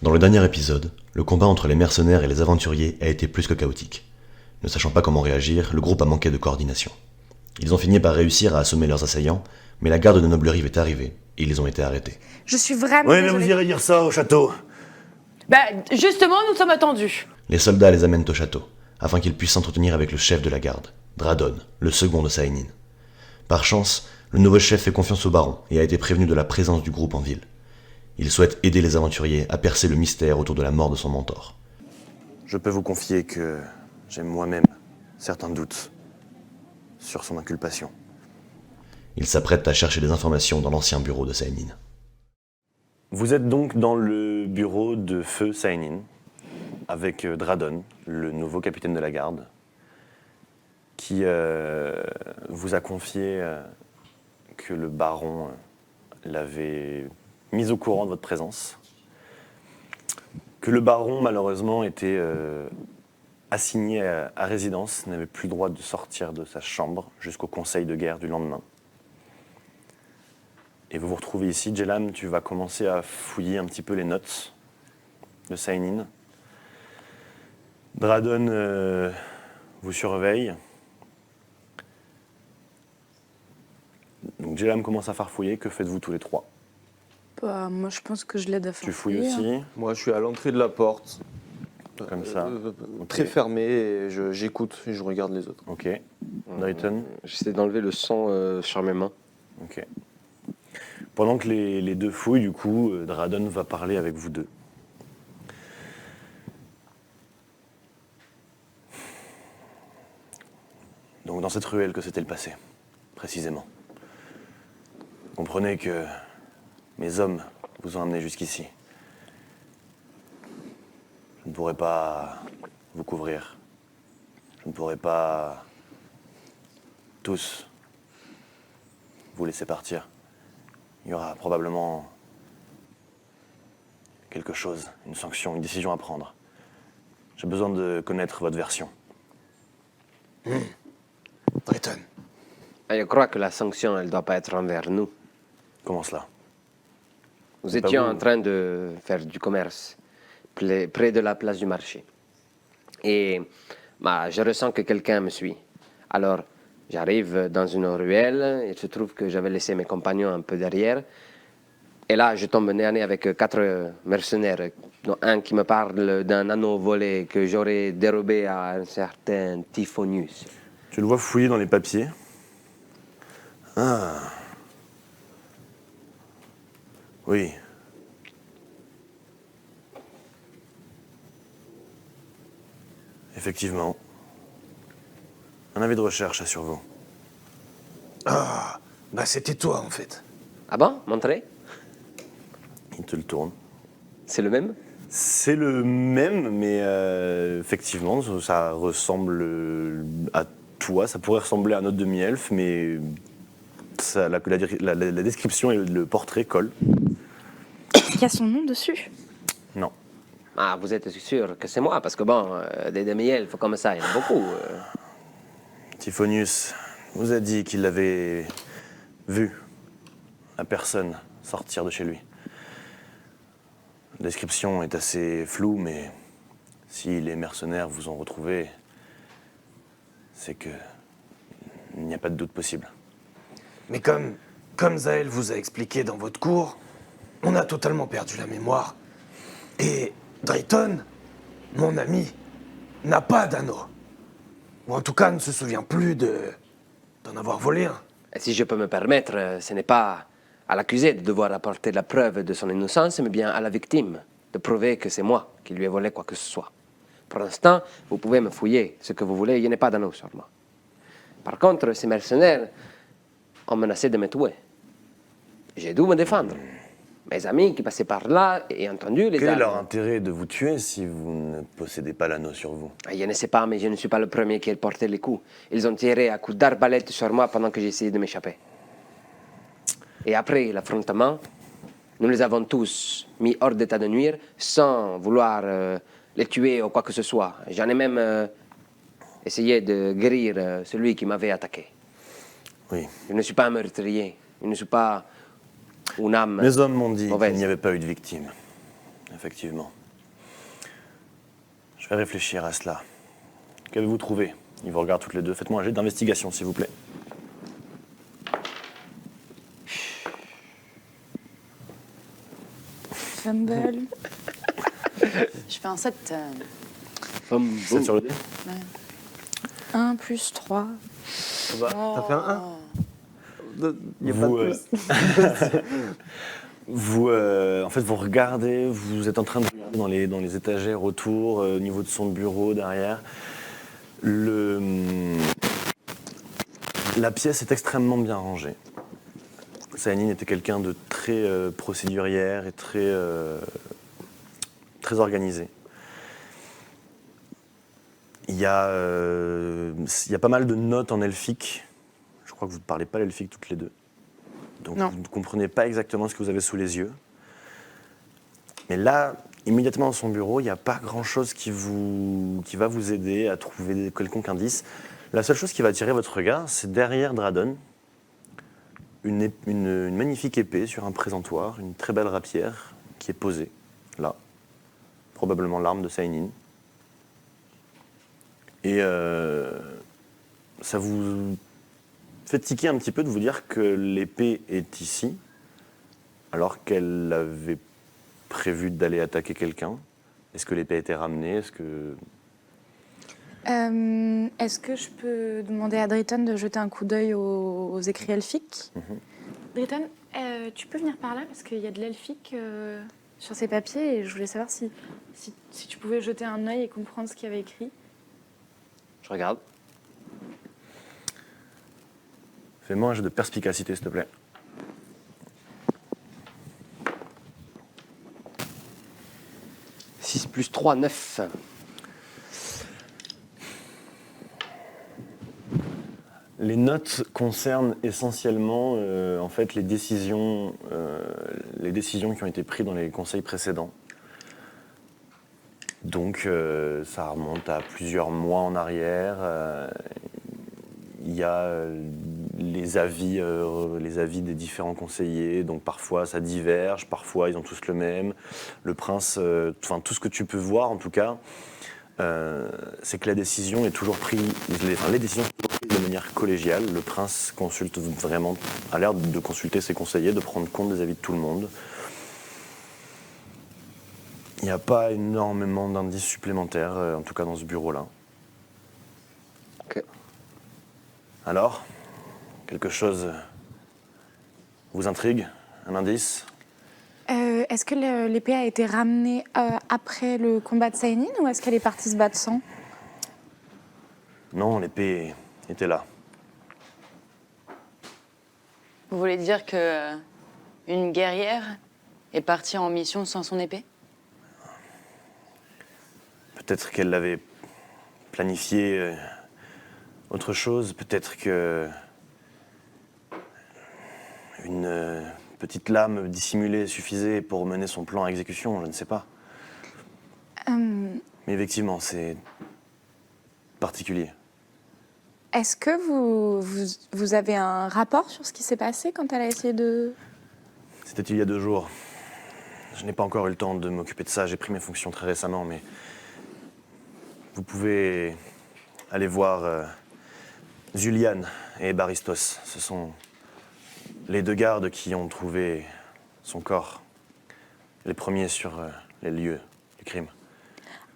Dans le dernier épisode, le combat entre les mercenaires et les aventuriers a été plus que chaotique. Ne sachant pas comment réagir, le groupe a manqué de coordination. Ils ont fini par réussir à assommer leurs assaillants, mais la garde de Noble-Rive est arrivée, et ils ont été arrêtés. Je suis vraiment Oui, mais désolée. vous irez dire ça au château. Justement, nous sommes attendus. Les soldats les amènent au château, afin qu'ils puissent s'entretenir avec le chef de la garde, Dradon, le second de Saenin. Par chance, le nouveau chef fait confiance au baron et a été prévenu de la présence du groupe en ville. Il souhaite aider les aventuriers à percer le mystère autour de la mort de son mentor. Je peux vous confier que j'ai moi-même certains doutes sur son inculpation. Il s'apprête à chercher des informations dans l'ancien bureau de Saenin. Vous êtes donc dans le bureau de Feu Saenin, avec Dradon, le nouveau capitaine de la garde, qui vous a confié que le baron l'avait mis au courant de votre présence, que le baron, malheureusement, était assigné à résidence, n'avait plus le droit de sortir de sa chambre jusqu'au conseil de guerre du lendemain. Et vous vous retrouvez ici. Jelam, tu vas commencer à fouiller un petit peu les notes de Saenin. Dradon vous surveille. Donc Jelam commence à farfouiller. Que faites-vous tous les trois? Moi, je pense que je l'aide à faire. Tu fouilles aussi, Moi, je suis à l'entrée de la porte. comme ça. Très fermé, et j'écoute et je regarde les autres. Ok. Drayton. J'essaie d'enlever le sang sur mes mains. Ok. Pendant que les deux fouillent, du coup, Dradon va parler avec vous deux. Donc dans cette ruelle, que s'est-elle passé, précisément? Comprenez que mes hommes vous ont amené jusqu'ici. Je ne pourrai pas vous couvrir. Je ne pourrai pas tous vous laisser partir. Il y aura probablement quelque chose, une sanction, une décision à prendre. J'ai besoin de connaître votre version. Drayton. Je crois que la sanction, elle ne doit pas être envers nous. Comment cela? Nous C'est pas étions vous. en train de faire du commerce près de la place du marché. Et je ressens que quelqu'un me suit. Alors, j'arrive dans une ruelle, il se trouve que j'avais laissé mes compagnons un peu derrière. Et là, je tombe nez à nez avec 4 mercenaires, dont un qui me parle d'un anneau volé que j'aurais dérobé à un certain Typhonius. Tu le vois fouiller dans les papiers. Ah. Oui. Effectivement. Un avis de recherche sur vous. Ah, c'était toi en fait. Ah bon? Montrez. Il te le tourne. C'est le même? C'est le même, mais effectivement, ça ressemble à toi. Ça pourrait ressembler à un autre demi-elfe, mais la description et le portrait collent. Il y a son nom dessus. Non. Ah, vous êtes sûr que c'est moi? Parce que bon, des demi-elfes comme ça, il y en a beaucoup. Typhonius vous a dit qu'il avait vu la personne sortir de chez lui. La description est assez floue, mais si les mercenaires vous ont retrouvé, c'est que il n'y a pas de doute possible. Mais comme Zael vous a expliqué dans votre cours, on a totalement perdu la mémoire. Et Drayton, mon ami, n'a pas d'anneau. Ou en tout cas ne se souvient plus d'en avoir volé un. Et si je peux me permettre, ce n'est pas à l'accusé de devoir apporter la preuve de son innocence, mais bien à la victime de prouver que c'est moi qui lui ai volé quoi que ce soit. Pour l'instant, vous pouvez me fouiller ce que vous voulez, il n'y a pas d'anneau sur moi. Par contre, ces mercenaires ont menacé de me tuer. J'ai dû me défendre. Mes amis qui passaient par là et entendu les Quel est armes. leur intérêt de vous tuer si vous ne possédez pas l'anneau sur vous? Je ne sais pas, mais je ne suis pas le premier qui ait porté les coups. Ils ont tiré à coups d'arbalète sur moi pendant que j'essayais de m'échapper. Et après l'affrontement, nous les avons tous mis hors d'état de nuire sans vouloir les tuer ou quoi que ce soit. J'en ai même essayé de guérir celui qui m'avait attaqué. Oui. Je ne suis pas un meurtrier. Je ne suis pas une âme Mes hommes m'ont dit mauvaise. qu'il n'y avait pas eu de victime. effectivement. Je vais réfléchir à cela. Qu'avez-vous trouvé? Ils vous regardent toutes les deux. Faites-moi un jet d'investigation, s'il vous plaît. Fumble. Je fais un 7. Boum, 7 boum. sur le dé. 1 plus 3. T'as fait un 1? Il a pas Vous, de plus. Vous, en fait, vous regardez, vous êtes en train de regarder dans les étagères autour, au niveau de son bureau, derrière. La pièce est extrêmement bien rangée. Saïnine était quelqu'un de très procédurière et très organisé. Il y a pas mal de notes en elfique. Je crois que vous ne parlez pas l'elfique toutes les deux. Donc Non. vous ne comprenez pas exactement ce que vous avez sous les yeux. Mais là, immédiatement dans son bureau, il n'y a pas grand-chose qui va vous aider à trouver quelconque indice. La seule chose qui va attirer votre regard, c'est derrière Dradon, une magnifique épée sur un présentoir, une très belle rapière qui est posée, là. Probablement l'arme de Saïnine. Et ça vous fait tiquer un petit peu de vous dire que l'épée est ici, alors qu'elle avait prévu d'aller attaquer quelqu'un. Est-ce que l'épée a été ramenée? Est-ce que Je peux demander à Drayton de jeter un coup d'œil aux écrits elfiques? Drayton, tu peux venir par là parce qu'il y a de l'elfique sur ces papiers et je voulais savoir si tu pouvais jeter un œil et comprendre ce qu'il y avait écrit. Je regarde. Fais-moi un jeu de perspicacité, s'il te plaît. « 6 plus 3, 9. Les notes concernent essentiellement en fait, les décisions qui ont été prises dans les conseils précédents. Donc ça remonte à plusieurs mois en arrière. Il y a les avis des différents conseillers. Donc parfois ça diverge, parfois ils ont tous le même. Le prince, tout ce que tu peux voir en tout cas, c'est que la décision est toujours prise, les décisions sont toujours prises de manière collégiale. Le prince consulte vraiment, a l'air de consulter ses conseillers, de prendre compte des avis de tout le monde. Il n'y a pas énormément d'indices supplémentaires, en tout cas dans ce bureau-là. Ok. Alors, quelque chose vous intrigue? Un indice? Est-ce que l'épée a été ramenée après le combat de Saïnine ou est-ce qu'elle est partie se battre sans? Non, l'épée était là. Vous voulez dire que une guerrière est partie en mission sans son épée? Peut-être qu'elle l'avait planifié autre chose, peut-être que une petite lame dissimulée suffisait pour mener son plan à exécution, je ne sais pas. Mais effectivement, c'est particulier. Est-ce que vous avez un rapport sur ce qui s'est passé quand elle a essayé de... C'était il y a 2 jours. Je n'ai pas encore eu le temps de m'occuper de ça, j'ai pris mes fonctions très récemment, mais vous pouvez aller voir Zulian et Baristos. Ce sont les 2 gardes qui ont trouvé son corps, les premiers sur les lieux du crime.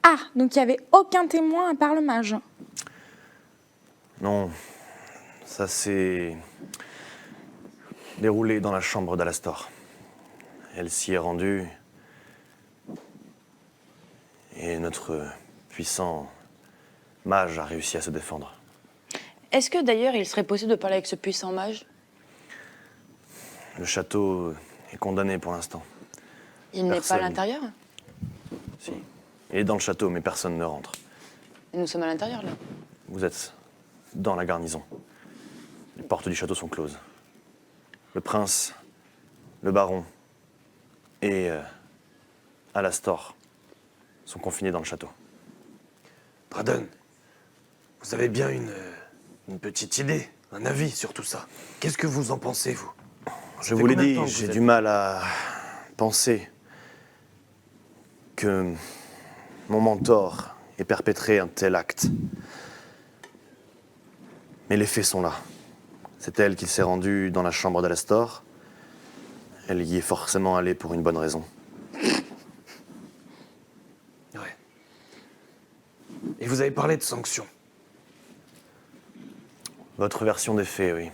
Ah, donc il n'y avait aucun témoin à part le mage. Non, ça s'est déroulé dans la chambre d'Alastor. Elle s'y est rendue et notre puissant mage a réussi à se défendre. Est-ce que d'ailleurs il serait possible de parler avec ce puissant mage? Le château est condamné pour l'instant. Il n'est pas à Personne. l'intérieur? Si. Il est dans le château, mais personne ne rentre. Et nous sommes à l'intérieur là. Vous êtes dans la garnison. Les portes du château sont closes. Le prince, le baron et Alastor sont confinés dans le château. Dradon, vous avez bien une petite idée, un avis sur tout ça. Qu'est-ce que vous en pensez, vous? Je Ça fait vous l'ai combien de dit, temps que j'ai vous du êtes- mal à penser que mon mentor ait perpétré un tel acte. Mais les faits sont là. C'est elle qui s'est rendue dans la chambre d'Alastor. Elle y est forcément allée pour une bonne raison. Ouais. Et vous avez parlé de sanctions. Votre version des faits, oui.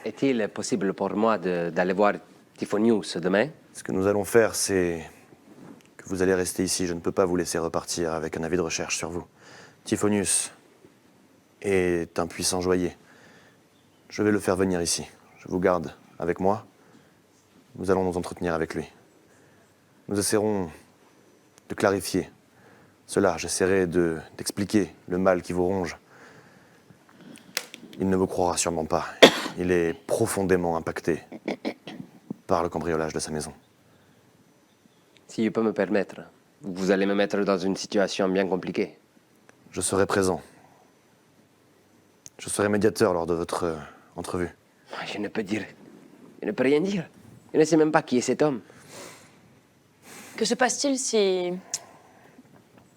Est-il possible pour moi d'aller voir Typhonius demain? Ce que nous allons faire, c'est que vous allez rester ici. Je ne peux pas vous laisser repartir avec un avis de recherche sur vous. Typhonius est un puissant joaillier. Je vais le faire venir ici. Je vous garde avec moi. Nous allons nous entretenir avec lui. Nous essaierons de clarifier cela. J'essaierai d'expliquer le mal qui vous ronge. Il ne vous croira sûrement pas. Il est profondément impacté par le cambriolage de sa maison. Si je peux me permettre, vous allez me mettre dans une situation bien compliquée. Je serai présent. Je serai médiateur lors de votre entrevue. Je ne peux dire. Je ne peux rien dire. Je ne sais même pas qui est cet homme. Que se passe-t-il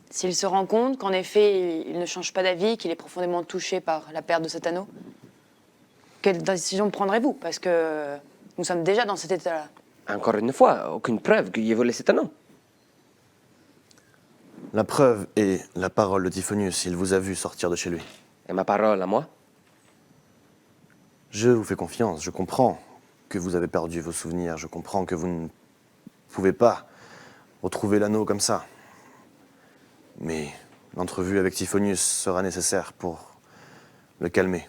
s'il se rend compte qu'en effet, il ne change pas d'avis, qu'il est profondément touché par la perte de cet anneau? Quelle décision prendrez-vous? Parce que nous sommes déjà dans cet état-là. Encore une fois, aucune preuve qu'il ait volé cet anneau. La preuve est la parole de Typhonius. Il vous a vu sortir de chez lui. Et ma parole à moi? Je vous fais confiance. Je comprends que vous avez perdu vos souvenirs. Je comprends que vous ne pouvez pas retrouver l'anneau comme ça. Mais l'entrevue avec Typhonius sera nécessaire pour le calmer,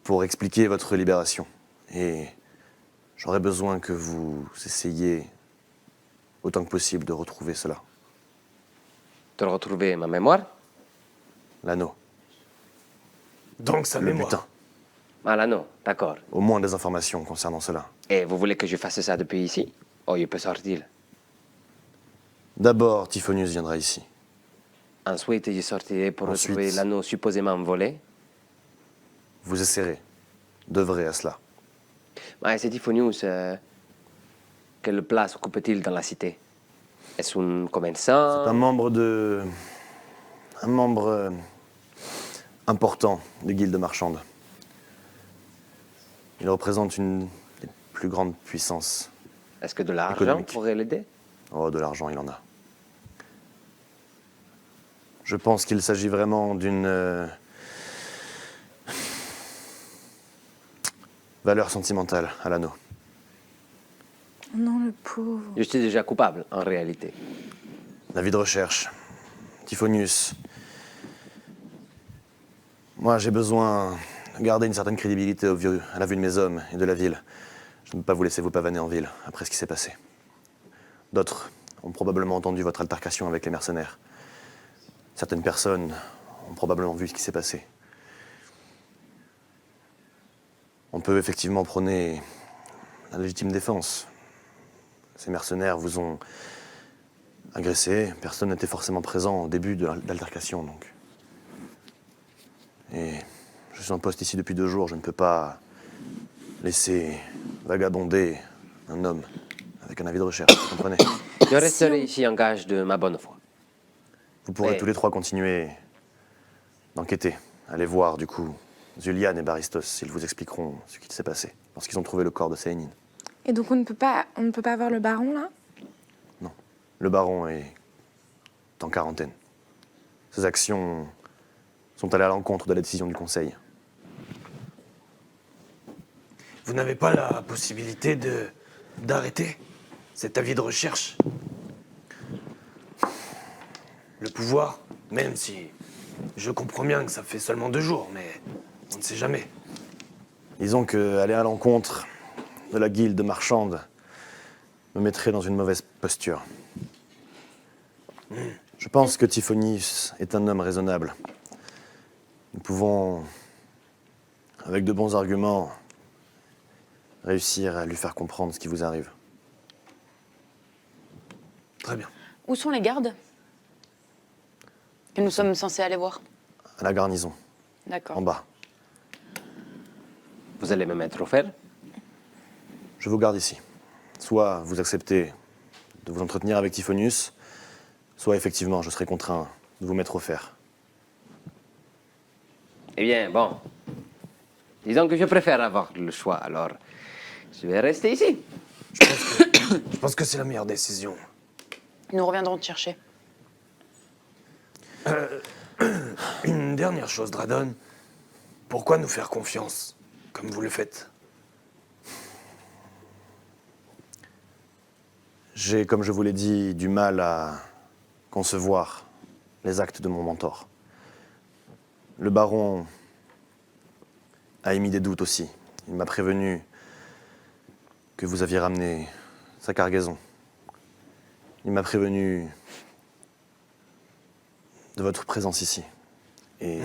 pour expliquer votre libération. Et j'aurai besoin que vous essayiez autant que possible de retrouver cela. De retrouver ma mémoire? L'anneau, Donc sa le mémoire. butin. Ah là non, d'accord. Au moins des informations concernant cela. Et vous voulez que je fasse ça depuis ici? Oh, il peut sortir. D'abord, Typhonius viendra ici. Ensuite, je sortirai pour Ensuite. retrouver l'anneau supposément volé. Vous essaierez d'œuvrer à cela. Mais c'est Typhonius. Quelle place occupe-t-il dans la cité? Est-ce un commerçant? Un membre important des guildes marchandes. Il représente une des plus grandes puissances. Est-ce que de l'argent économique. pourrait l'aider? Oh, de l'argent, il en a. Je pense qu'il s'agit vraiment d'une valeur sentimentale à l'anneau. Non, le pauvre. Je suis déjà coupable, en réalité. L'avis de recherche. Typhonius. Moi, j'ai besoin de garder une certaine crédibilité à la vue de mes hommes et de la ville. Je ne peux pas vous laisser vous pavaner en ville après ce qui s'est passé. D'autres ont probablement entendu votre altercation avec les mercenaires. Certaines personnes ont probablement vu ce qui s'est passé. On peut effectivement prôner la légitime défense. Ces mercenaires vous ont agressé. Personne n'était forcément présent au début de l'altercation, donc. Et je suis en poste ici depuis 2 jours. Je ne peux pas laisser vagabonder un homme avec un avis de recherche, vous comprenez? Je resterai ici en gage de ma bonne foi. Vous pourrez Mais- tous les 3 continuer d'enquêter. Allez voir, du coup, Zulian et Baristos. Ils vous expliqueront ce qui s'est passé lorsqu'ils ont trouvé le corps de Sénine. Et donc on ne peut pas avoir le baron là? Le baron est en quarantaine. Ses actions sont allées à l'encontre de la décision du conseil. Vous n'avez pas la possibilité d'arrêter cet avis de recherche? Le pouvoir, même si je comprends bien que ça fait seulement 2 jours, mais on ne sait jamais. Disons qu'aller à l'encontre de la guilde marchande me mettrait dans une mauvaise posture. Je pense que Typhonius est un homme raisonnable. Nous pouvons, avec de bons arguments, réussir à lui faire comprendre ce qui vous arrive. Très bien. Où sont les gardes que nous sommes censés aller voir? À la garnison, en D'accord. bas. Vous allez me mettre au fer? Je vous garde ici. Soit vous acceptez de vous entretenir avec Typhonius, soit effectivement je serai contraint de vous mettre au fer. Eh bien, bon. Disons que je préfère avoir le choix, alors je vais rester ici. Je pense que c'est la meilleure décision. Nous reviendrons te chercher. Une dernière chose, Dradon. Pourquoi nous faire confiance, comme vous le faites? J'ai, comme je vous l'ai dit, du mal à concevoir les actes de mon mentor. Le baron a émis des doutes aussi. Il m'a prévenu que vous aviez ramené sa cargaison. Il m'a prévenu de votre présence ici et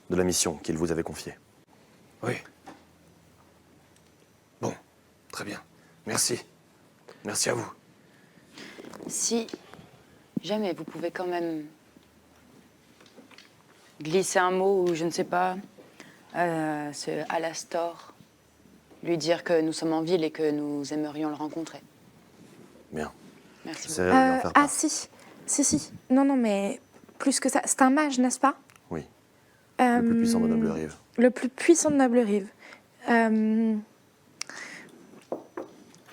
de la mission qu'il vous avait confiée. Oui. Bon, très bien. Merci. Merci à vous. Si jamais vous pouvez quand même glisser un mot ou je ne sais pas, ce Alastor, lui dire que nous sommes en ville et que nous aimerions le rencontrer. Bien. Merci beaucoup. J'essaierai de lui en faire Ah part. si. Non, mais plus que ça. C'est un mage, n'est-ce pas? Oui, le plus puissant de Noble Euh, Rive. Le plus puissant de Noble Rive.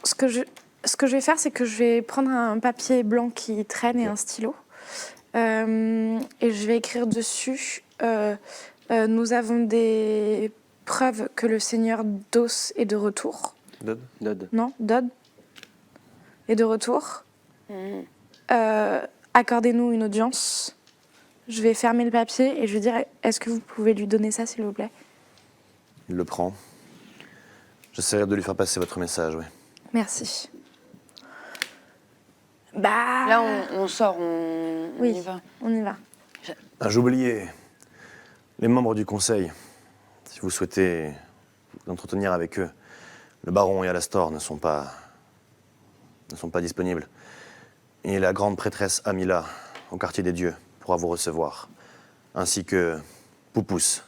Ce que je vais faire, c'est que je vais prendre un papier blanc qui traîne et un stylo. Et je vais écrire dessus. Nous avons des preuves que le seigneur Dos est de retour. Dodd. Non, Dodd est de retour. Mhm. Accordez-nous une audience. Je vais fermer le papier et je vais dire, est-ce que vous pouvez lui donner ça, s'il vous plaît? Il le prend. J'essaierai de lui faire passer votre message, oui. Merci. Bah... Là, on sort, on oui, y va. on y va. Ah, j'oubliais les membres du conseil. Si vous souhaitez vous entretenir avec eux, le baron et Alastor ne sont pas disponibles. Et la grande prêtresse Amila, au quartier des dieux, pourra vous recevoir. Ainsi que Poupous.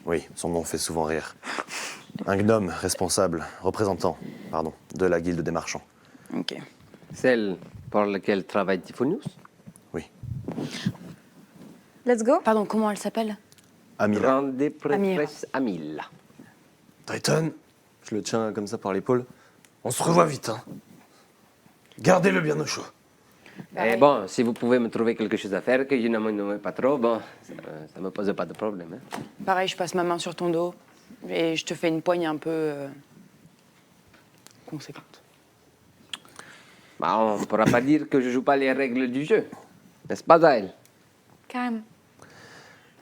Oui, son nom fait souvent rire. Un gnome responsable, de la guilde des marchands. Ok. Celle pour laquelle travaille Typhonius? Oui. Let's go. Pardon, comment elle s'appelle? Amila. Grande prêtresse Amila. Drayton, Je le tiens comme ça par l'épaule. on se revoit vite, hein. Gardez-le bien au chaud. Et bon, si vous pouvez me trouver quelque chose à faire, que je ne me nomme pas trop, bon, ça ne me pose pas de problème. Hein. Pareil, je passe ma main sur ton dos et je te fais une poigne un peu conséquente. Bah, on ne pourra pas dire que je joue pas les règles du jeu. N'est-ce pas, Zael? Carrément.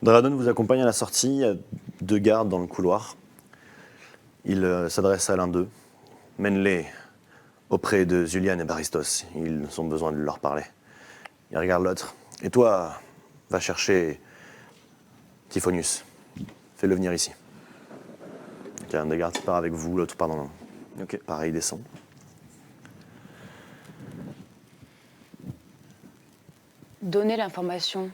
Dradon vous accompagne à la sortie. Il y a 2 gardes dans le couloir. Il s'adresse à l'un d'eux. Mène-les auprès de Zulian et Baristos. Ils ont besoin de leur parler. Il regarde l'autre. Et toi, va chercher Typhonius. Fais-le venir ici. Il y a un des gardes qui part avec vous, l'autre part dans... Ok, pareil, il descend. Donner l'information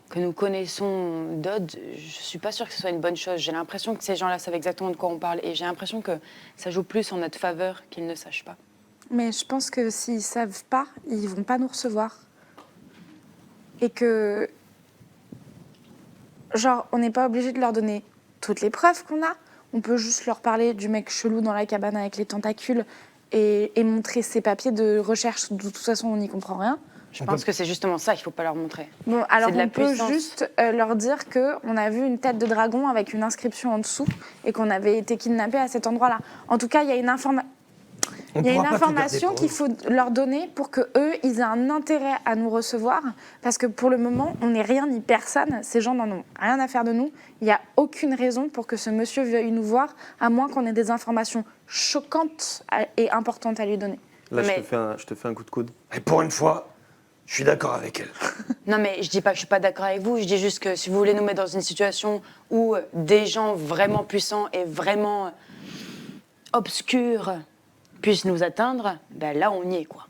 que nous connaissons Dodd, je suis pas sûre que ce soit une bonne chose. J'ai l'impression que ces gens-là savent exactement de quoi on parle et j'ai l'impression que ça joue plus en notre faveur qu'ils ne sachent pas. Mais je pense que s'ils savent pas, ils vont pas nous recevoir. Et que... Genre, on n'est pas obligé de leur donner toutes les preuves qu'on a. On peut juste leur parler du mec chelou dans la cabane avec les tentacules et montrer ses papiers de recherche. De toute façon, on n'y comprend rien. Je pense que c'est justement ça qu'il faut pas leur montrer. Bon, alors de la on peut puissance. juste leur dire qu'on a vu une tête de dragon avec une inscription en dessous et qu'on avait été kidnappé à cet endroit-là. En tout cas, il y a une information. On Il y a une pourra pas tout garder information pour qu'il nous. faut leur donner pour que eux, ils aient un intérêt à nous recevoir, parce que pour le moment, on n'est rien ni personne. Ces gens n'en ont rien à faire de nous. Il n'y a aucune raison pour que ce monsieur veuille nous voir, à moins qu'on ait des informations choquantes et importantes à lui donner. Là, Mais- je te fais un coup de coude. Et pour une fois, je suis d'accord avec elle. Non, mais je dis pas que je suis pas d'accord avec vous. Je dis juste que si vous voulez nous mettre dans une situation où des gens vraiment puissants et vraiment obscurs puissent nous atteindre, ben là, on y est, quoi.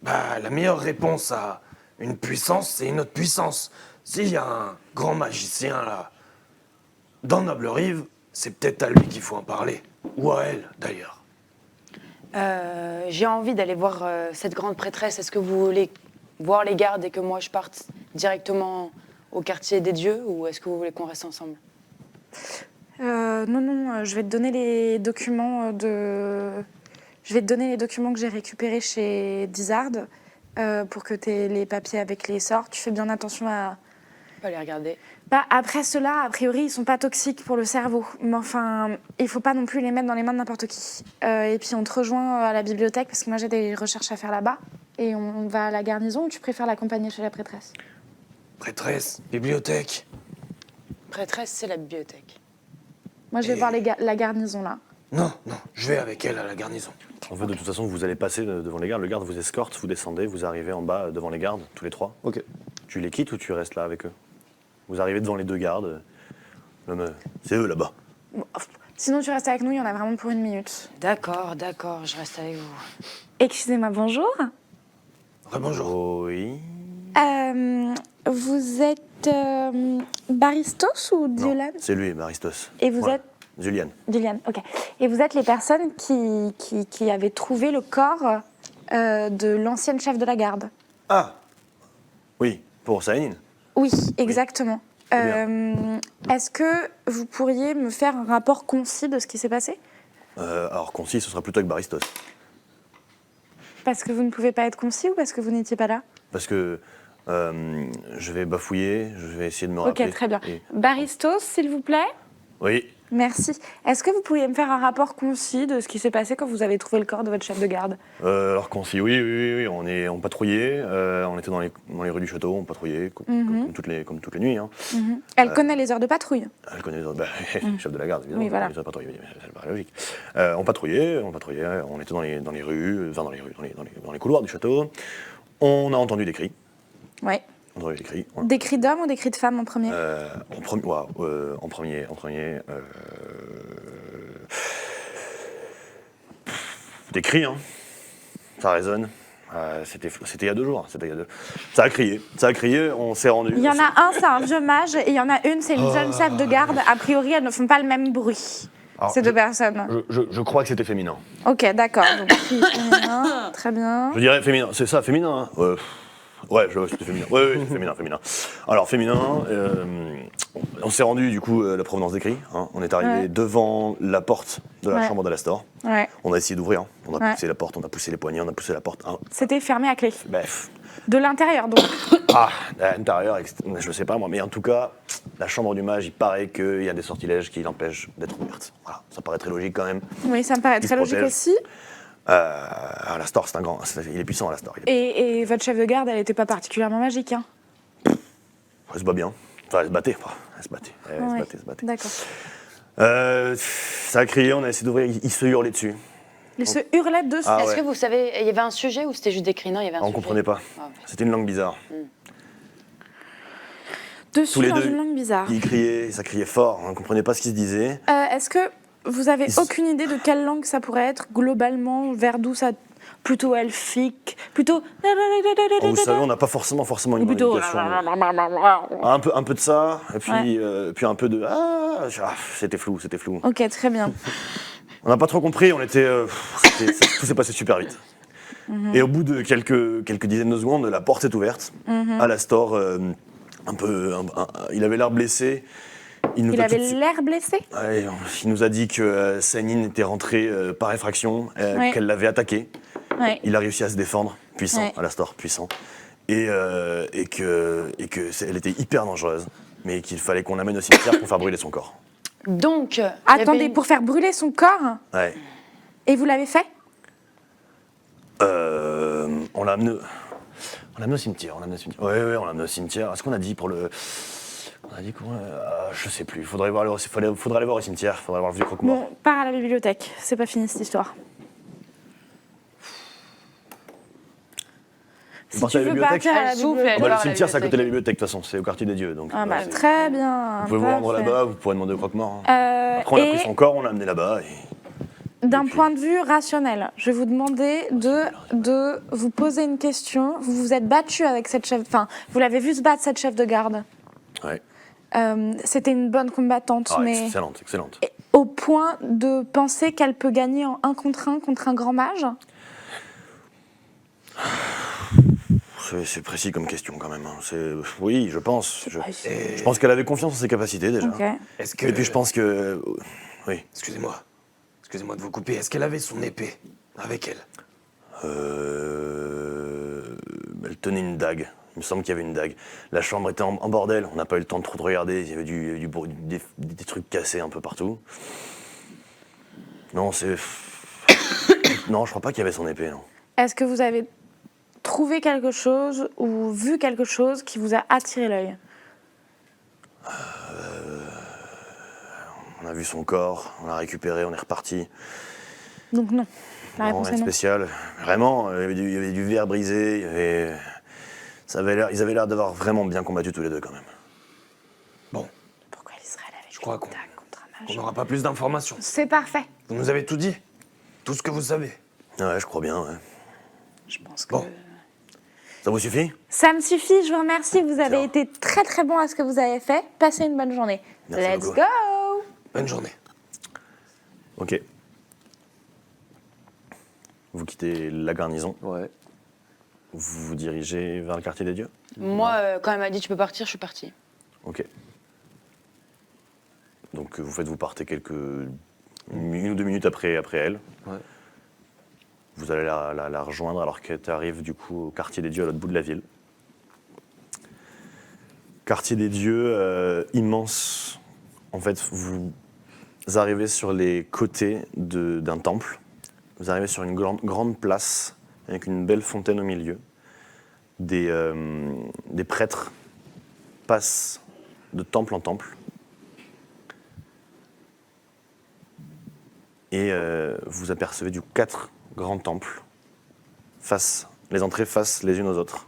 Bah, la meilleure réponse à une puissance, c'est une autre puissance. S'il y a un grand magicien là, dans Noble Rive, c'est peut-être à lui qu'il faut en parler. Ou à elle, d'ailleurs. J'ai envie d'aller voir cette grande prêtresse. Est-ce que vous voulez voir les gardes et que moi je parte directement au quartier des dieux ou est-ce que vous voulez qu'on reste ensemble? Non, je vais te donner les documents Je vais te donner les documents que j'ai récupérés chez Dizard pour que tu aies les papiers avec les sorts. Tu fais bien attention à... Pas les regarder. Bah, après ceux-là, a priori, ils sont pas toxiques pour le cerveau. Mais enfin, il faut pas non plus les mettre dans les mains de n'importe qui. Et puis on te rejoint à la bibliothèque parce que moi j'ai des recherches à faire là-bas. Et on va à la garnison ou tu préfères l'accompagner chez la prêtresse? Prêtresse, bibliothèque. Prêtresse, c'est la bibliothèque. Moi je vais Et- voir la garnison là. Non, je vais avec elle à la garnison. En fait, de toute façon, vous allez passer devant les gardes. Le garde vous escorte, vous descendez, vous arrivez en bas devant les gardes, tous les trois. Ok. Tu les quittes ou tu restes là avec eux? Vous arrivez devant les deux gardes. C'est eux là-bas. Bon, sinon tu restes avec nous, il y en a vraiment pour 1 minute. D'accord, je reste avec vous. Excusez-moi, bonjour. Rebonjour. Oui. Vous êtes Baristos ou Non, Diolan? c'est lui, Maristos. Et vous Voilà. êtes Julian. Diolan, ok. Et vous êtes les personnes qui avaient trouvé le corps de l'ancienne chef de la garde? Ah oui, pour Saïnine. Oui, exactement. bien. Est-ce que vous pourriez me faire un rapport concis de ce qui s'est passé? Alors, concis, ce sera plutôt avec Baristos. Parce que vous ne pouvez pas être concis ou parce que vous n'étiez pas là? Parce que je vais bafouiller, je vais essayer de me rappeler. Ok, très bien. Et- Baristos, s'il vous plaît. Oui. Merci. Est-ce que vous pourriez me faire un rapport concis de ce qui s'est passé quand vous avez trouvé le corps de votre chef de garde? Alors concis, oui, on patrouillait, on était dans les rues du château, on patrouillait comme toutes les nuits. Hein. Elle connaît les heures de patrouille. Elle connaît les autres, chef de la garde évidemment. Oui, voilà. Les autres patrouilles, c'est pas logique. On patrouillait, on était dans les rues, enfin dans les couloirs du château. On a entendu des cris. Ouais. On a entendu des cris. Des cris d'hommes ou des cris de femmes en premier? En premier. Des cris, hein. Ça résonne. C'était il y a 2 jours. Ça a crié, on s'est rendu. Il y en a un, c'est un vieux mage, et il y en a une, c'est une jeune chef de garde. A priori, elles ne font pas le même bruit, Alors, ces deux personnes. Je crois que c'était féminin. Ok, d'accord. Donc, cri féminin, très bien. Je dirais féminin, c'est ça, féminin, hein. C'était féminin. Oui, c'est féminin. Alors, féminin, on s'est rendu, du coup, à la provenance des cris. Hein. On est arrivé Ouais. devant la porte de la Ouais. chambre d'Alastor. Ouais. On a essayé d'ouvrir. Hein. On a Ouais. poussé la porte, on a poussé les poignets, on a poussé la porte. Hein. C'était fermé à clé. Bref. De l'intérieur, donc. À l'intérieur, je ne sais pas moi, mais en tout cas, la chambre du mage, il paraît qu'il y a des sortilèges qui l'empêchent d'être ouverte. Voilà, ça paraît très logique quand même. Oui, ça me paraît Il très se logique protège. aussi. Alastor, il est puissant, Alastor. Et votre chef de garde, elle n'était pas particulièrement magique, hein? Elle se bat bien. Enfin, elle se battait. Ouais. Elle se battait. D'accord. Ça a crié, on a essayé d'ouvrir, il se hurlait dessus. Il se hurlait dessus. Ah, Est-ce ouais. que vous savez, il y avait un sujet ou c'était juste des cris? Non, il y avait un On sujet. comprenait pas. Ah, ouais. C'était une langue bizarre. Dessus, Tous les dans deux, une langue bizarre. il criait, ça criait fort, on ne comprenait pas ce qu'il se disait. Est-ce que vous avez Ils- aucune idée de quelle langue ça pourrait être globalement, vers d'où ça... Plutôt elfique, plutôt... Vous savez, on n'a pas forcément une Ou plutôt... indication. Un peu de ça, et puis un peu de... c'était flou. Ok, très bien. On n'a pas trop compris, tout s'est passé super vite. Et au bout de quelques dizaines de secondes, la porte est ouverte. Alastor, il avait l'air blessé. nous Il a avait tout de suite- l'air blessé? Ouais, il nous a dit que Sainin était rentrée par effraction, Ouais. qu'elle l'avait attaqué. Ouais. Il a réussi à se défendre, puissant, Ouais. Alastor, puissant. Et que elle était hyper dangereuse, mais qu'il fallait qu'on l'amène au cimetière pour faire brûler son corps. Donc, il y Attendez, avait une- pour faire brûler son corps? Ouais. Et vous l'avez fait? On l'a amené au cimetière. Oui, on l'a amené au cimetière. Est-ce qu'on a dit pour le... On a dit comment... je sais plus. Faudrait aller voir au cimetière. Faudrait voir le vieux croque-mort. Bon, pars à la bibliothèque. C'est pas fini cette histoire. Vous Si partez tu à la veux bibliothèque partir à la Elle souffle, bibliothèque... elle Le part à la cimetière, c'est à côté de la bibliothèque. bibliothèque, de toute façon. C'est au quartier des dieux. Donc, Ah bah, c'est- très bien. vous pouvez vous rendre parfait. là-bas, vous pourrez demander au croque-mort. Hein. Après, on a Et pris son corps, on l'a amené là-bas. d'un et puis- point de vue rationnel, je vais vous demander de vous poser une question. Vous vous êtes battu avec cette chef... Enfin, vous l'avez vu se battre, cette chef de garde. Ouais. C'était une bonne combattante, Ah, mais... excellente. au point de penser qu'elle peut gagner en 1 contre 1 contre un grand mage? C'est précis comme question quand même. Oui, je pense. Et Je pense qu'elle avait confiance en ses capacités déjà. Ok. est-ce que... Et puis je pense que... Oui. Excusez-moi de vous couper. Est-ce qu'elle avait son épée avec elle? Elle tenait une dague. Il me semble qu'il y avait une dague. La chambre était en bordel. On n'a pas eu le temps de trop de regarder. Il y avait des trucs cassés un peu partout. Non, non, je crois pas qu'il y avait son épée, non. Est-ce que vous avez trouvé quelque chose ou vu quelque chose qui vous a attiré l'œil? On a vu son corps, on l'a récupéré, on est reparti. Donc non. La Non, réponse rien est de non. spécial. Vraiment, il y avait du verre brisé, ils avaient l'air d'avoir vraiment bien combattu tous les deux quand même. Bon, Pourquoi l'Israël avait je crois une dague contre un qu'on mage? n'aura pas plus d'informations. C'est parfait. Vous nous avez tout dit. Tout ce que vous savez. Ouais, je crois bien, ouais. Je pense que... Bon. Ça vous suffit? Ça me suffit, je vous remercie. Vous avez Tiens. été très très bon à ce que vous avez fait. Passez une bonne journée. Merci Let's beaucoup. go! Bonne journée. Ok. Vous quittez la garnison, Ouais. vous vous dirigez vers le quartier des dieux? Moi, quand elle m'a dit tu peux partir, je suis partie. Ok. Donc vous partez une ou deux minutes après elle. Ouais. Vous allez la rejoindre alors qu'elle arrive du coup au quartier des dieux à l'autre bout de la ville. Quartier des dieux, immense. En fait, vous arrivez sur les côtés d'un temple. Vous arrivez sur une grande place avec une belle fontaine au milieu. Des prêtres passent de temple en temple. Et vous apercevez du coup 4 grands temples. Les entrées face les unes aux autres.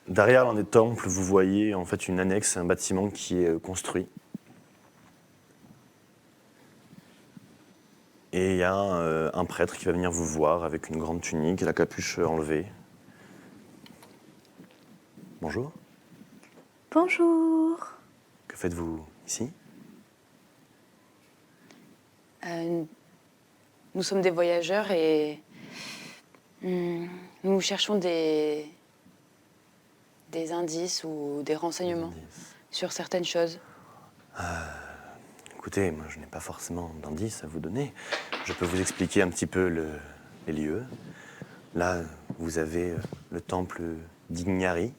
Derrière l'un des temples, vous voyez en fait une annexe, un bâtiment qui est construit. Et il y a un prêtre qui va venir vous voir avec une grande tunique et la capuche enlevée. Bonjour, Bonjour. que faites-vous ici? Nous sommes des voyageurs et nous cherchons des indices ou des renseignements sur certaines choses. Écoutez, moi je n'ai pas forcément d'indices à vous donner. Je peux vous expliquer un petit peu les lieux. Là, vous avez le temple d'Ignari,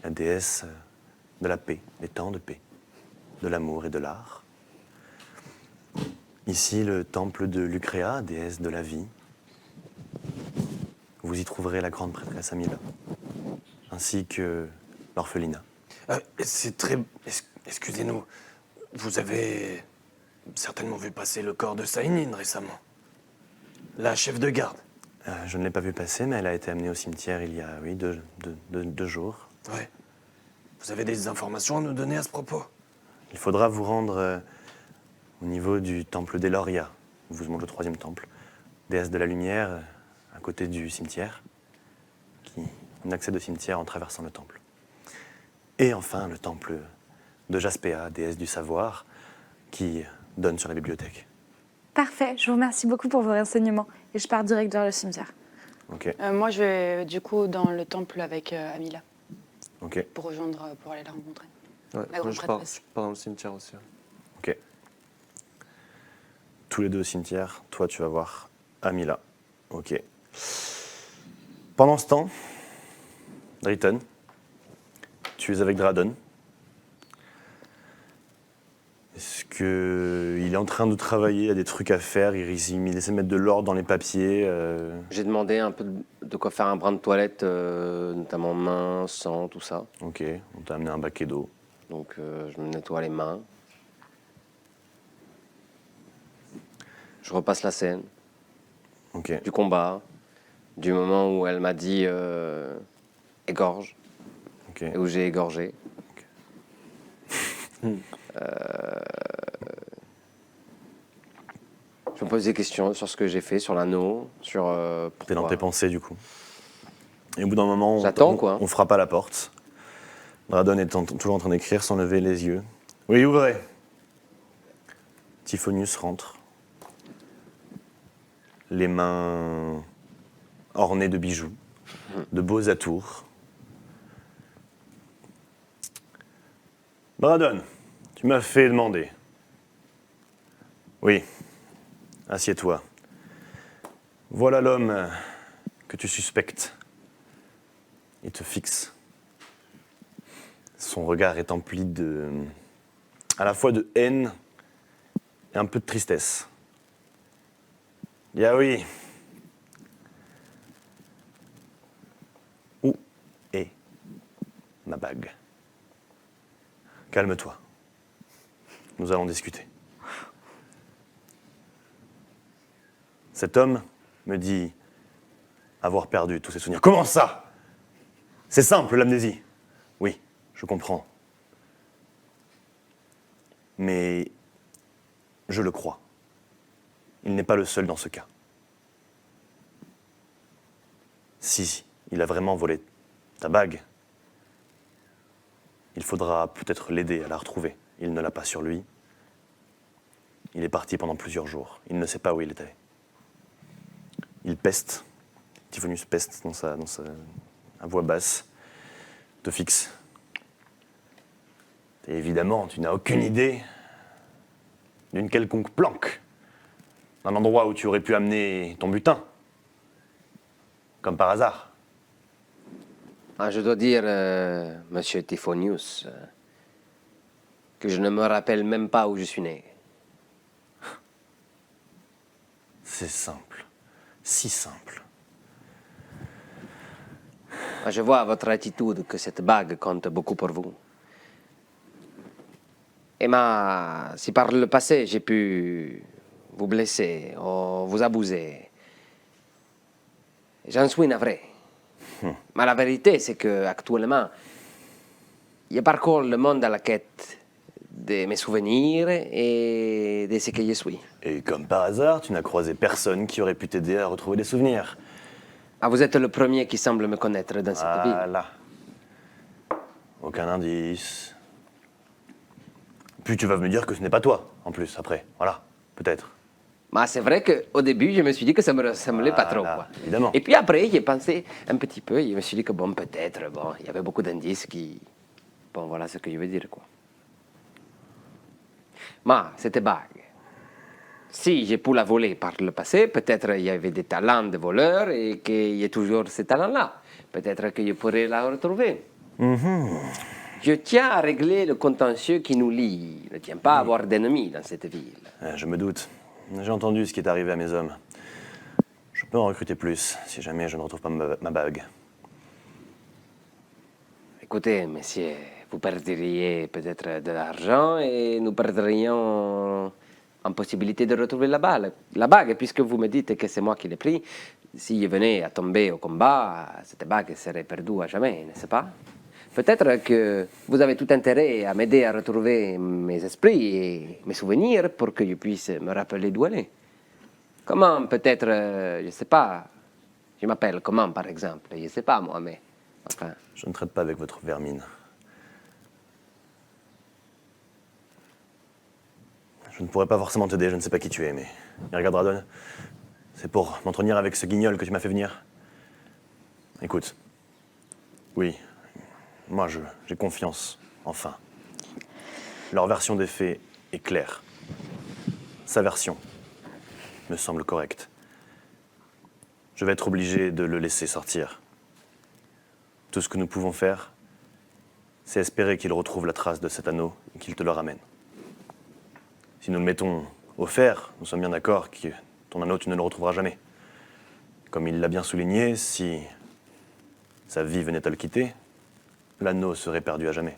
la déesse de la paix, les temps de paix, de l'amour et de l'art. Ici, le temple de Lucréa, déesse de la vie. Vous y trouverez la grande prêtresse Amila, ainsi que l'orphelinat. C'est très... Excusez-nous. Vous avez certainement vu passer le corps de Saïnine récemment. La chef de garde. Je ne l'ai pas vue passer, mais elle a été amenée au cimetière il y a, oui, deux jours. Ouais. Vous avez des informations à nous donner à ce propos? Il faudra vous rendre au niveau du temple d'Eloria. Vous montre le 3e temple. Déesse de la lumière, à côté du cimetière. On accède au cimetière en traversant le temple. Et enfin, le temple de Jaspéa, déesse du savoir, qui donne sur la bibliothèque. Parfait. Je vous remercie beaucoup pour vos renseignements. Et je pars direct vers le cimetière. Ok, Moi, je vais du coup dans le temple avec Amila ok, pour aller la rencontrer. Ouais, La moi, grande je prêtresse. pars dans le cimetière aussi. ok. Tous les deux au cimetière, toi tu vas voir Amila. Ok. Pendant ce temps, Drayton, tu es avec Dradon. Est-ce qu'il est en train de travailler, il y a des trucs à faire, il essaie de mettre de l'ordre dans les papiers J'ai demandé un peu de quoi faire un brin de toilette, notamment mains, sang, tout ça. Ok, on t'a amené un baquet d'eau. Donc je me nettoie les mains. Je repasse la scène Ok, du combat, du moment où elle m'a dit égorge, ok. et où j'ai égorgé. Je me pose des questions sur ce que j'ai fait, sur l'anneau, sur T'es dans pourquoi. tes pensées du coup. Et au bout d'un moment, J'attends, quoi. on frappe à la porte. Dradon est toujours en train d'écrire sans lever les yeux. Oui, ouvrez. Typhonius rentre. Les mains ornées de bijoux, de beaux atours. Dradon, tu m'as fait demander. Oui, assieds-toi. Voilà l'homme que tu suspectes. Il te fixe. Son regard est empli à la fois de haine et un peu de tristesse. Il dit, ah oui. Où est ma bague? Calme-toi. Nous allons discuter. Cet homme me dit avoir perdu tous ses souvenirs. Comment ça? C'est simple, l'amnésie. Oui, je comprends. Mais je le crois. Il n'est pas le seul dans ce cas. Si il a vraiment volé ta bague, il faudra peut-être l'aider à la retrouver. Il ne l'a pas sur lui. Il est parti pendant plusieurs jours. Il ne sait pas où il était. Il peste. Typhonius peste à voix basse. Te fixe. Et évidemment, tu n'as aucune idée d'une quelconque planque. D'un endroit où tu aurais pu amener ton butin. Comme par hasard. Ah, je dois dire, monsieur Typhonius, que je ne me rappelle même pas où je suis né. C'est simple. Si simple. Ah, je vois à votre attitude que cette bague compte beaucoup pour vous. Et si par le passé j'ai pu vous blesser ou vous abuser, j'en suis navré. Mais la vérité, c'est qu'actuellement, je parcours le monde à la quête de mes souvenirs et de ce que je suis. Et comme par hasard, tu n'as croisé personne qui aurait pu t'aider à retrouver des souvenirs. Ah, vous êtes le premier qui semble me connaître dans cette ville. Voilà. Aucun indice. Puis tu vas me dire que ce n'est pas toi, en plus, après. Voilà, peut-être. Mais c'est vrai qu'au début, je me suis dit que ça me ressemblait pas trop. Voilà, Quoi. évidemment. Et puis après, j'ai pensé un petit peu et je me suis dit que bon, peut-être, bon, il y avait beaucoup d'indices qui... Bon, voilà ce que je veux dire, quoi. Mais cette bague, si j'ai pu la voler par le passé, peut-être il y avait des talents de voleur et qu'il y a toujours ces talents-là. Peut-être que je pourrais la retrouver. Je tiens à régler le contentieux qui nous lie. Je ne tiens pas à avoir d'ennemis dans cette ville. Je me doute. J'ai entendu ce qui est arrivé à mes hommes. Je peux en recruter plus, si jamais je ne retrouve pas ma bague. Écoutez, messieurs, vous perdriez peut-être de l'argent et nous perdrions en possibilité de retrouver la bague, puisque vous me dites que c'est moi qui l'ai pris. Si je venais à tomber au combat, cette bague serait perdue à jamais, n'est-ce pas? Peut-être que vous avez tout intérêt à m'aider à retrouver mes esprits et mes souvenirs pour que je puisse me rappeler d'où elle est. Comment peut-être, je ne sais pas, je m'appelle comment par exemple, je ne sais pas moi, mais enfin... Je ne traite pas avec votre vermine. Je ne pourrais pas forcément t'aider, je ne sais pas qui tu es, mais regarde Dradon, c'est pour m'entretenir avec ce guignol que tu m'as fait venir. Écoute, oui, moi j'ai confiance, enfin. Leur version des faits est claire. Sa version me semble correcte. Je vais être obligé de le laisser sortir. Tout ce que nous pouvons faire, c'est espérer qu'il retrouve la trace de cet anneau et qu'il te le ramène. Si nous le mettons au fer, nous sommes bien d'accord que ton anneau, tu ne le retrouveras jamais. Comme il l'a bien souligné, si sa vie venait à le quitter, l'anneau serait perdu à jamais.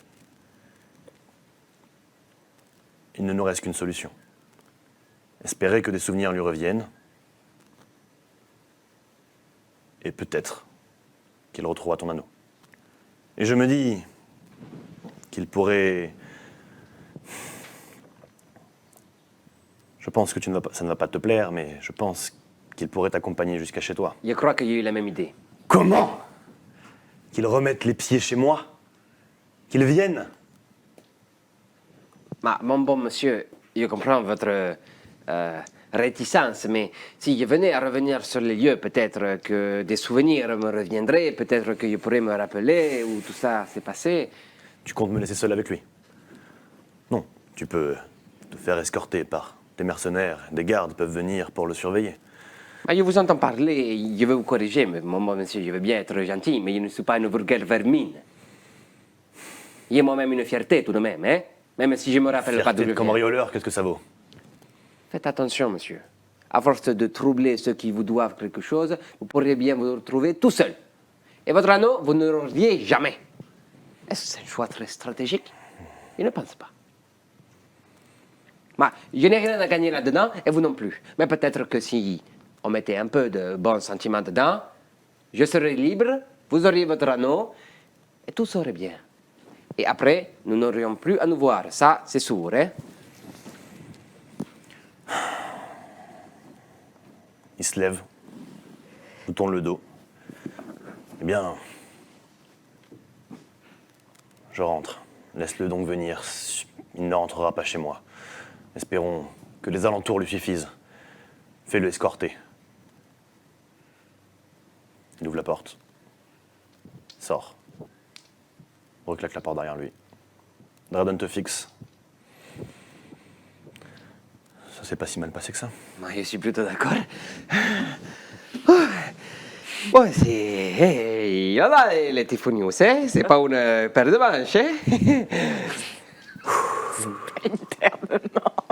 Il ne nous reste qu'une solution. Espérer que des souvenirs lui reviennent, et peut-être qu'il retrouvera ton anneau. Et je me dis qu'il pourrait... Je pense que ça ne va pas te plaire, mais je pense qu'il pourrait t'accompagner jusqu'à chez toi. Je crois que j'ai eu la même idée. Comment? Qu'il remette les pieds chez moi? Qu'ils viennent. Mon bon monsieur, je comprends votre réticence, mais si je venais à revenir sur les lieux, peut-être que des souvenirs me reviendraient, peut-être que je pourrais me rappeler où tout ça s'est passé. Tu comptes me laisser seul avec lui? Non, tu peux te faire escorter par des mercenaires. Des gardes peuvent venir pour le surveiller. Je vous entends parler, je veux vous corriger, mais mon bon monsieur, je veux bien être gentil, mais je ne suis pas une vulgaire vermine. J'ai moi-même une fierté tout de même, hein? Même si je me rappelle pas Fierté d'où de je viens. cambrioleur, qu'est-ce que ça vaut? Faites attention, monsieur. À force de troubler ceux qui vous doivent quelque chose, vous pourriez bien vous retrouver tout seul. Et votre anneau, vous ne l'auriez jamais. Est-ce que c'est un choix très stratégique? Je ne pense pas. Je n'ai rien à gagner là-dedans, et vous non plus. Mais peut-être que si on mettait un peu de bons sentiments dedans, je serais libre, vous auriez votre anneau, et tout serait bien. Et après, nous n'aurions plus à nous voir. Ça, c'est sûr, hein? Il se lève, vous tourne le dos. Eh bien, je rentre. Laisse-le donc venir. Il ne rentrera pas chez moi. Espérons que les alentours lui suffisent. Fais-le escorter. Il ouvre la porte. Sort. Reclaque la porte derrière lui. Dradon te fixe. Ça s'est pas si mal passé que ça. Je suis plutôt d'accord. Bon, c'est... Voilà, les Tifonius, hein? C'est pas une paire de manches, hein? Une paire de mains.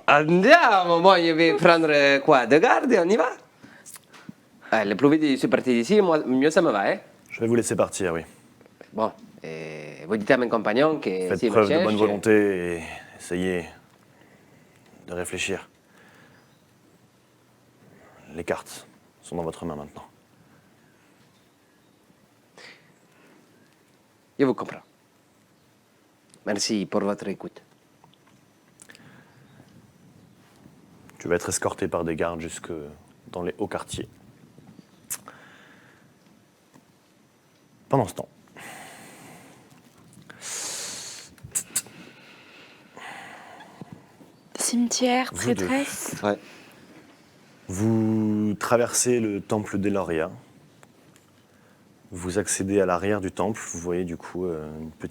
Andiamo, moi je vais prendre quoi? Deux gardes et on y va? Le plus vite je suis parti d'ici, mieux ça me va, hein? Je vais vous laisser partir, oui. Bon, vous dites à mes compagnons que Faites s'ils me preuve de cherchent, bonne volonté et essayez de réfléchir. Les cartes sont dans votre main maintenant. Je vous comprends. Merci pour votre écoute. Tu vas être escorté par des gardes jusque dans les hauts quartiers. Pendant ce temps, Cimetière, Vous deux. prêtresse. Ouais. vous traversez le temple d'Eloria. Vous accédez à l'arrière du temple. Vous voyez du coup la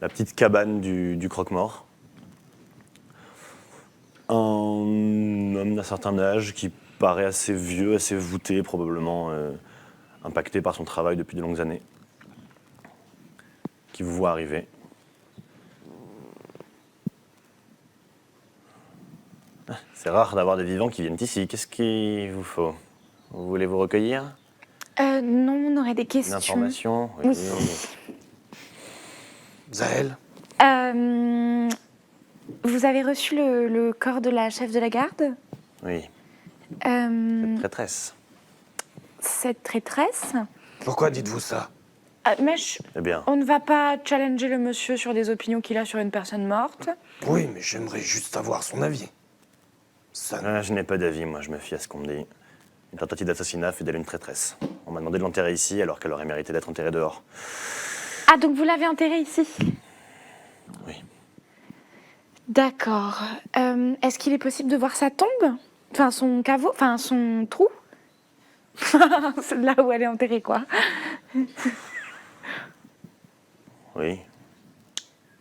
petite cabane du croque-mort. Un homme d'un certain âge qui paraît assez vieux, assez voûté, probablement impacté par son travail depuis de longues années, qui vous voit arriver. Ah, c'est rare d'avoir des vivants qui viennent ici. Qu'est-ce qu'il vous faut? Vous voulez vous recueillir? Non, on aurait des Une questions. information? Oui. Zaël, Vous avez reçu le corps de la chef de la garde? Oui, Euh, prêtresse. Cette traîtresse? pourquoi dites-vous ça? Mais Eh bien, on ne va pas challenger le monsieur sur des opinions qu'il a sur une personne morte. Oui, mais j'aimerais juste avoir son avis. Ça, je n'ai pas d'avis, moi, je me fie à ce qu'on me dit. Une tentative d'assassinat fait d'elle une traîtresse. On m'a demandé de l'enterrer ici alors qu'elle aurait mérité d'être enterrée dehors. Ah, donc vous l'avez enterré ici? Oui. D'accord. Est-ce qu'il est possible de voir sa tombe? Enfin, son caveau? Enfin, son trou? C'est là où elle est enterrée, quoi. Oui.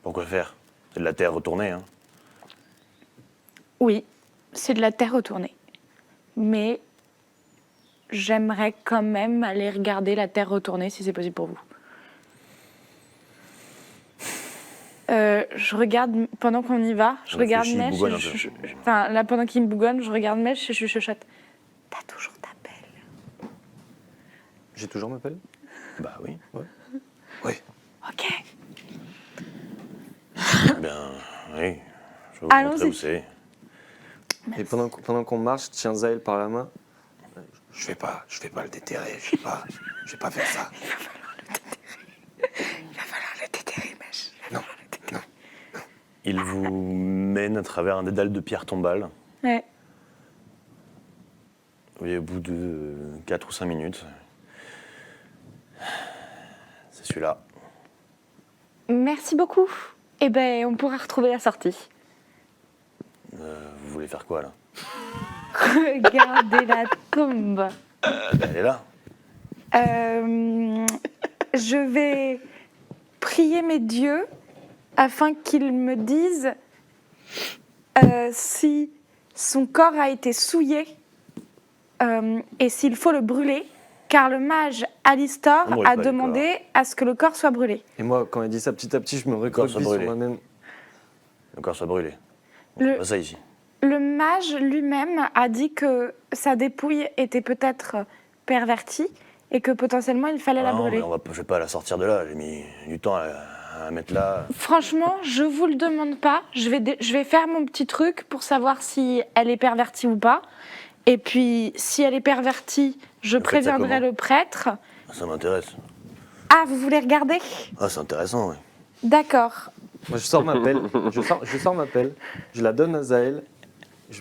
Pourquoi faire? C'est de la terre retournée, hein. Oui, c'est de la terre retournée. Mais j'aimerais quand même aller regarder la terre retournée, si c'est possible pour vous. Je regarde, pendant qu'on y va, je regarde Réfléchis, Mèche. bougonne un peu. Enfin, là, pendant qu'il me bougonne, je regarde Mèche et je chuchote. T'as toujours ta pelle? J'ai toujours ma pelle? Bah oui. oui. Ok. Eh bien, oui. Je vais vous Allons-y. montrer où c'est. Et pendant qu'on marche, je tiens Zaël par la main. Je vais pas le déterrer, je vais pas faire ça. Il va falloir le déterrer, Mèche. Non, non. Il vous mène à travers un dédale de pierres tombales. Ouais. Oui, au bout de 4 ou 5 minutes. C'est celui-là. Merci beaucoup. Eh ben, on pourra retrouver la sortie. Vous voulez faire quoi là? Regardez la tombe. Elle est là. Je vais prier mes dieux afin qu'ils me disent si son corps a été souillé et s'il faut le brûler, car le mage Alistor On brûle a pas les demandé à ce que le corps soit brûlé. Et moi, quand elle dit ça petit à petit, je me corps recroqueville soit sur brûlé. moi-même. Le corps soit brûlé. On Le- fait pas ça ici. Le mage lui-même a dit que sa dépouille était peut-être pervertie et que potentiellement il fallait la Non, brûler. mais je vais pas la sortir de là. J'ai mis du temps à mettre là. Franchement, je vous le demande pas. Je vais faire mon petit truc pour savoir si elle est pervertie ou pas. Et puis, si elle est pervertie, je Vous faites ça préviendrai comment le prêtre. Ça m'intéresse. Ah, vous voulez regarder? Ah, c'est intéressant, oui. D'accord. Moi, je sors ma pelle, je sors ma pelle, je la donne à Zaël, je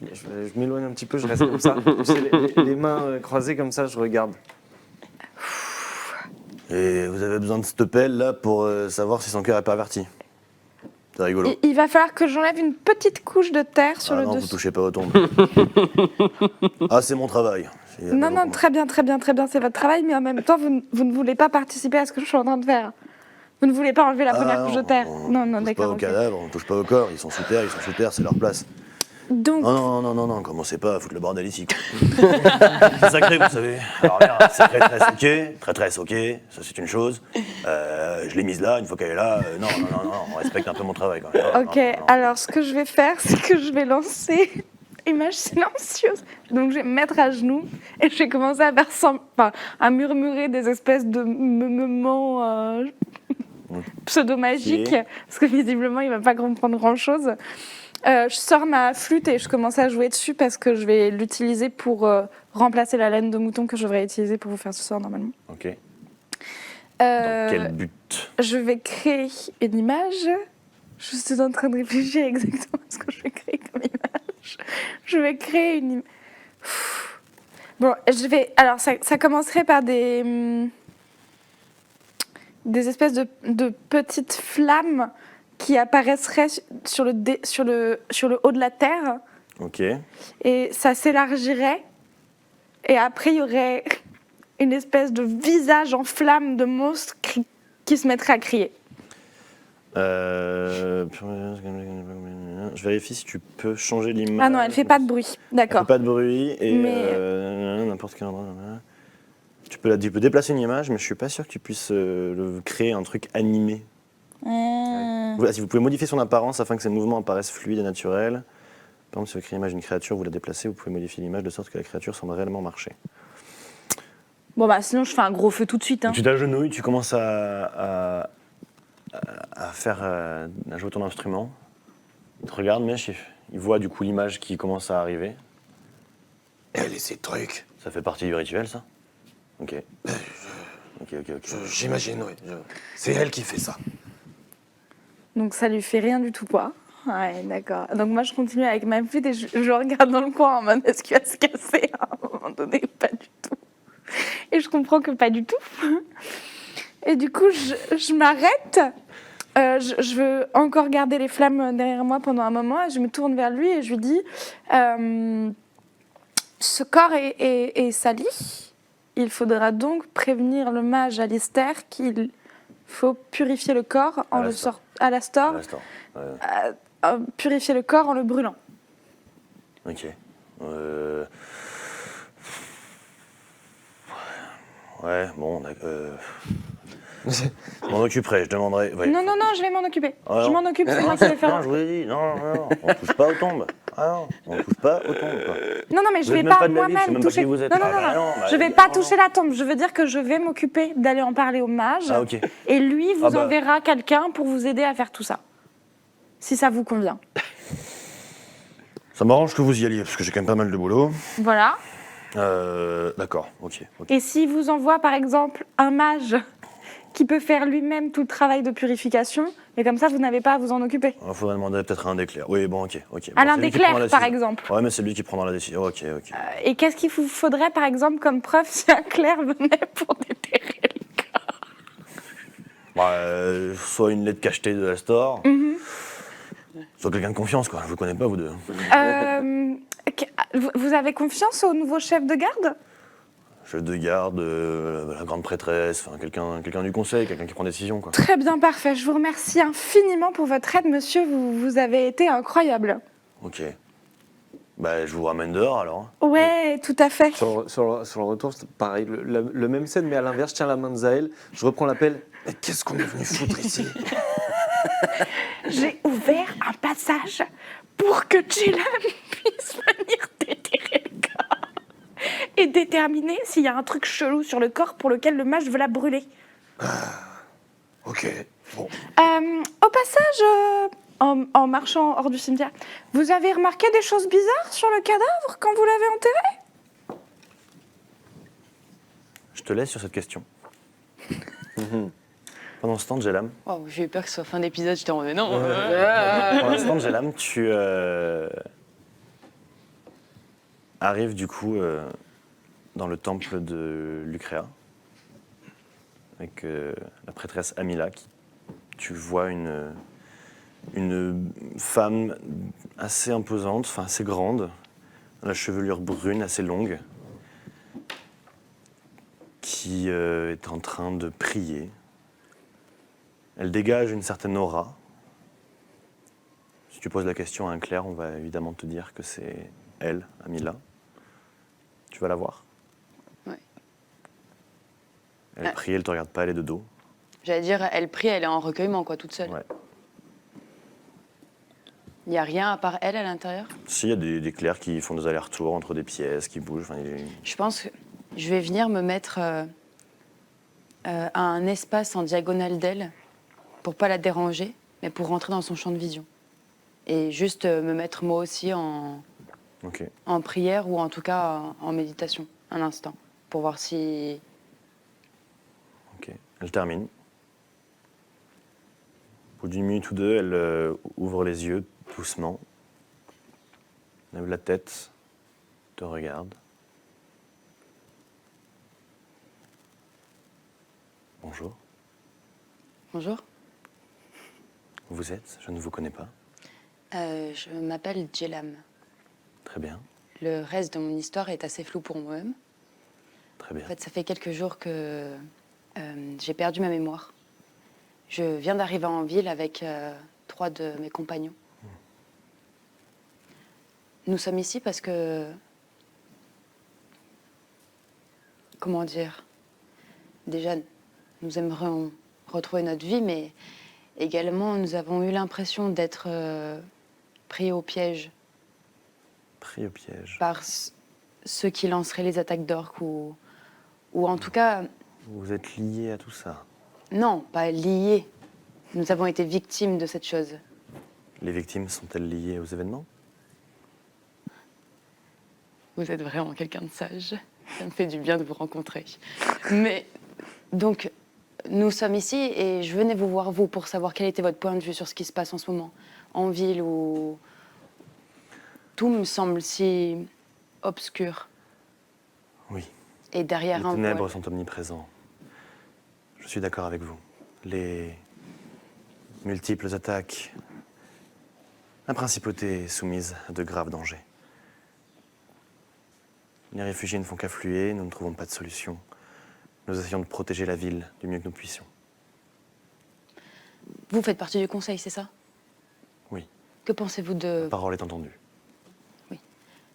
m'éloigne un petit peu, je reste comme ça. Tu sais, les mains croisées comme ça, je regarde. Et vous avez besoin de cette pelle là pour savoir si son cœur est perverti. C'est rigolo. Il va falloir que j'enlève une petite couche de terre sur Ah le non, vous dessus. touchez pas aux tombes. Ah, c'est mon travail. Non, non, très bien, très bien, très bien, c'est votre travail, mais en même temps, vous ne voulez pas participer à ce que je suis en train de faire. Vous ne voulez pas enlever la première couche de terre. Non, non, On touche pas d'accord. aux ok. cadavres, on touche pas au corps. Ils sont sous terre, c'est leur place. Donc, Non, commencez pas à foutre le bordel ici. quoi. C'est sacré, vous savez. Alors là, c'est très ok, ça c'est une chose. Je l'ai mise là, une fois qu'elle est là, non, on respecte un peu mon travail quand même. Non, ok, non. alors ce que je vais faire, c'est que je vais lancer image silencieuse. Donc je vais me mettre à genoux et je vais commencer à à murmurer des espèces de meumements pseudo-magiques, Ok. parce que visiblement il va pas comprendre grand-chose. Je sors ma flûte et je commence à jouer dessus parce que je vais l'utiliser pour remplacer la laine de mouton que je devrais utiliser pour vous faire ce soir normalement. Ok. Dans Euh, quel but? Je vais créer une image. Je suis en train de réfléchir exactement à ce que je vais créer comme image. Je vais créer une image. Bon, je vais. Alors, ça commencerait par des espèces de petites flammes qui apparaisseraient sur le haut de la terre. Ok. Et ça s'élargirait. Et après, il y aurait une espèce de visage en flammes de monstre qui se mettrait à crier. Je vérifie si tu peux changer l'image. Ah non, elle fait pas de bruit. Elle D'accord. fait pas de bruit et Mais- n'importe quel endroit. Tu peux déplacer une image, mais je suis pas sûr que tu puisses créer un truc animé. Voilà, si vous pouvez modifier son apparence afin que ses mouvements apparaissent fluides et naturels. Par exemple, si vous créez l'image d'une créature, vous la déplacez, vous pouvez modifier l'image de sorte que la créature semble réellement marcher. Bon bah sinon je fais un gros feu tout de suite. Hein. Tu t'agenouilles, tu commences à faire à jouer ton instrument. Il te regarde, mais il voit du coup l'image qui commence à arriver. Elle et ses trucs. Ça fait partie du rituel, ça? Ok. Ok. J'imagine, oui. C'est elle qui fait ça. Donc ça lui fait rien du tout quoi. Ouais d'accord. Donc moi je continue avec ma flûte et je regarde dans le coin en mode est-ce qu'il va se casser à un moment donné? Pas du tout. Et je comprends que pas du tout. Et du coup je m'arrête. Je veux encore garder les flammes derrière moi pendant un moment et je me tourne vers lui et je lui dis ce corps est sali. Il faudra donc prévenir le mage Alistair qu'il faut purifier le corps en le sortant à l'Astor, purifier le corps en le brûlant. Ok. Ouais, bon, je m'en occuperai, je demanderai. Ouais. Non, je vais m'en occuper. Ah, je non. m'en occupe, c'est moi qui vais Non, faire. je vous l'ai dit, non, on touche pas aux tombes. Ah non, on touche pas aux tombes. Quoi. Non, mais je Vous vais êtes même pas de la ville, je sais moi-même même pas toucher. qui vous êtes. Non, Ah, non, bah, je vais non, pas non. toucher la tombe. Je veux dire que je vais m'occuper d'aller en parler au mage. Ah, ok. Et lui vous Ah, bah. enverra quelqu'un pour vous aider à faire tout ça. Si ça vous convient. Ça m'arrange que vous y alliez, parce que j'ai quand même pas mal de boulot. Voilà. D'accord, ok. Et s'il vous envoie par exemple un mage qui peut faire lui-même tout le travail de purification, et comme ça vous n'avez pas à vous en occuper. Il faudrait demander peut-être à un des clercs. Oui, bon, ok. À l'un c'est lui des qui prendra clercs la par décision. exemple. Ouais, mais c'est lui qui prendra la décision. Ok. Et qu'est-ce qu'il vous faudrait par exemple comme preuve si un clerc venait pour déterrer le corps? Soit une lettre cachetée de Astor, soit quelqu'un de confiance, quoi. Je vous connais pas, vous deux. Vous avez confiance au nouveau chef de garde? Chef de garde, la grande prêtresse, enfin quelqu'un du conseil, quelqu'un qui prend des décisions, quoi. Très bien, parfait. Je vous remercie infiniment pour votre aide, monsieur. Vous avez été incroyable. Ok. Bah, je vous ramène dehors, alors. Ouais, tout à fait. Sur le retour, c'est pareil, le même scène, mais à l'inverse, je tiens la main de Zaël, je reprends l'appel. Mais qu'est-ce qu'on est venu foutre ici? J'ai ouvert un passage pour que Jillian puisse venir déterrer le corps et déterminer s'il y a un truc chelou sur le corps pour lequel le mage veut la brûler. Ok, bon. Au passage, en marchant hors du cimetière, vous avez remarqué des choses bizarres sur le cadavre quand vous l'avez enterré? Je te laisse sur cette question. Pendant ce temps, Jelam, Oh, j'ai eu peur que ce soit fin d'épisode, j'étais en mode non. pendant ce temps, Jelam, tu arrives du coup dans le temple de Lucréa avec la prêtresse Amila. Tu vois une femme assez imposante, enfin assez grande, la chevelure brune assez longue, qui est en train de prier. Elle dégage une certaine aura. Si tu poses la question à un clerc, on va évidemment te dire que c'est elle, Amila. Tu vas la voir. Ouais. Elle prie, elle te regarde pas, elle est de dos. J'allais dire, elle prie, elle est en recueillement, quoi, toute seule. Ouais. Il n'y a rien à part elle à l'intérieur? Si, il y a des clercs qui font des allers-retours entre des pièces, qui bougent. Enfin, Je pense que je vais venir me mettre à un espace en diagonale d'elle pour pas la déranger, mais pour rentrer dans son champ de vision. Et juste me mettre moi aussi Ok. en prière ou en tout cas en méditation, un instant, pour voir si... Ok. Elle termine. Au bout d'une minute ou deux, elle ouvre les yeux doucement, lève la tête, te regarde. Bonjour. Bonjour, Vous êtes? Je ne vous connais pas. je m'appelle Jelam. Très bien. Le reste de mon histoire est assez flou pour moi-même. Très bien. En fait, ça fait quelques jours que j'ai perdu ma mémoire. Je viens d'arriver en ville avec 3 de mes compagnons. Nous sommes ici parce que... Comment dire? Déjà, nous aimerions retrouver notre vie, mais également, nous avons eu l'impression d'être pris au piège Pris au piège. par ceux qui lanceraient les attaques d'orques ou en tout cas, Vous êtes lié à tout ça. non, pas liés. Nous avons été victimes de cette chose. Les victimes sont-elles liées aux événements? Vous êtes vraiment quelqu'un de sage. Ça me fait du bien de vous rencontrer. Mais donc, nous sommes ici et je venais vous voir, vous, pour savoir quel était votre point de vue sur ce qui se passe en ce moment, en ville où tout me semble si obscur. Oui. Et derrière Les un ténèbres voile. sont omniprésents. Je suis d'accord avec vous. Les multiples attaques, la principauté est soumise à de graves dangers. Les réfugiés ne font qu'affluer, nous ne trouvons pas de solution. Nous essayons de protéger la ville du mieux que nous puissions. Vous faites partie du conseil, c'est ça? Oui, Que pensez-vous la de... parole est entendue.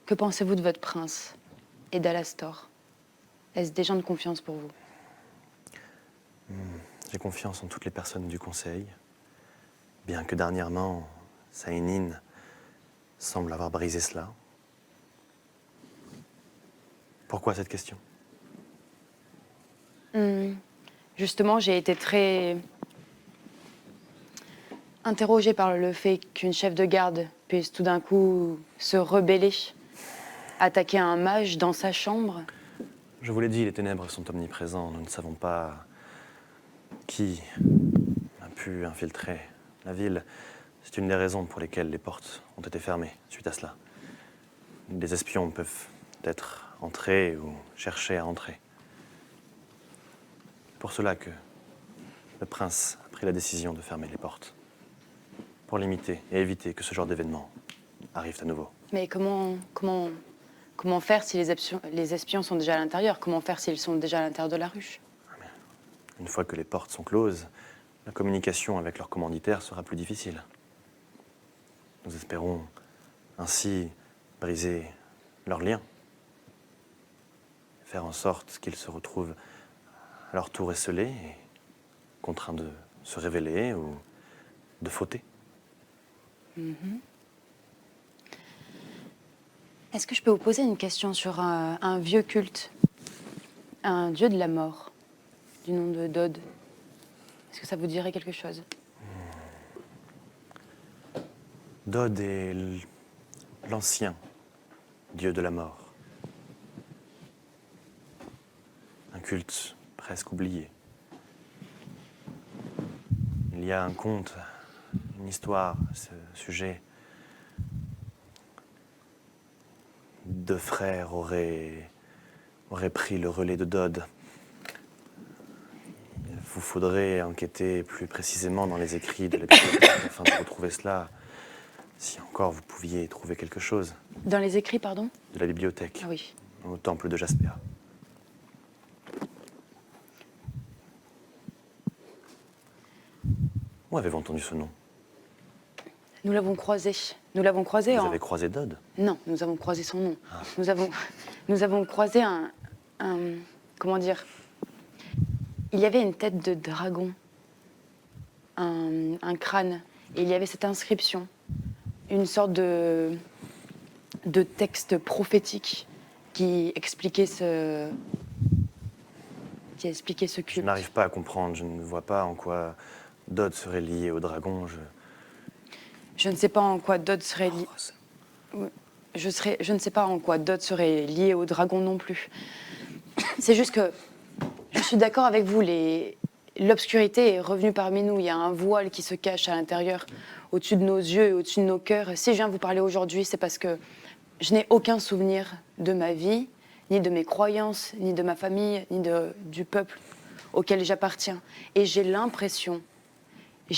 Que pensez-vous de votre prince et d'Alastor? Est-ce des gens de confiance pour vous? J'ai confiance en toutes les personnes du conseil, bien que dernièrement, Saïnine semble avoir brisé cela. Pourquoi cette question? Justement, j'ai été très interrogée par le fait qu'une chef de garde puisse tout d'un coup se rebeller, attaquer un mage dans sa chambre. Je vous l'ai dit, les ténèbres sont omniprésents. Nous ne savons pas qui a pu infiltrer la ville. C'est une des raisons pour lesquelles les portes ont été fermées suite à cela. Des espions peuvent être entrés ou chercher à entrer. Pour cela que le prince a pris la décision de fermer les portes pour limiter et éviter que ce genre d'événement arrive à nouveau. Mais comment faire si les espions sont déjà à l'intérieur? Comment faire s'ils sont déjà à l'intérieur de la ruche? Une fois que les portes sont closes, la communication avec leurs commanditaires sera plus difficile. Nous espérons ainsi briser leurs liens, faire en sorte qu'ils se retrouvent à leur tour esselés et contraints de se révéler ou de fauter. Est-ce que je peux vous poser une question sur un vieux culte, un dieu de la mort, du nom de Dod? Est-ce que ça vous dirait quelque chose? Dod est l'ancien dieu de la mort. Un culte presque oublié. Il y a un conte, une histoire à ce sujet. Deux frères auraient pris le relais de Dod. Il vous faudrait enquêter plus précisément dans les écrits de la bibliothèque afin de retrouver cela. Si encore vous pouviez trouver quelque chose. Dans les écrits, pardon? De la bibliothèque, Ah oui. au temple de Jaspéa. Où avez-vous entendu ce nom? Nous l'avons croisé. Nous l'avons croisé Vous en... avez croisé Dod? Non, nous avons croisé son nom. Nous avons croisé un... Comment dire? Il y avait une tête de dragon. Un crâne. Et il y avait cette inscription. Une sorte de texte prophétique qui expliquait ce Je culte. n'arrive pas à comprendre. Je ne vois pas en quoi Dod serait lié au dragon. Je ne sais pas en quoi Dod serait lié. Je ne sais pas en quoi Dod serait lié au dragon non plus. C'est juste que je suis d'accord avec vous. L'obscurité est revenue parmi nous. Il y a un voile qui se cache à l'intérieur, au-dessus de nos yeux et au-dessus de nos cœurs. Si je viens vous parler aujourd'hui, c'est parce que je n'ai aucun souvenir de ma vie, ni de mes croyances, ni de ma famille, ni du peuple auquel j'appartiens. Et j'ai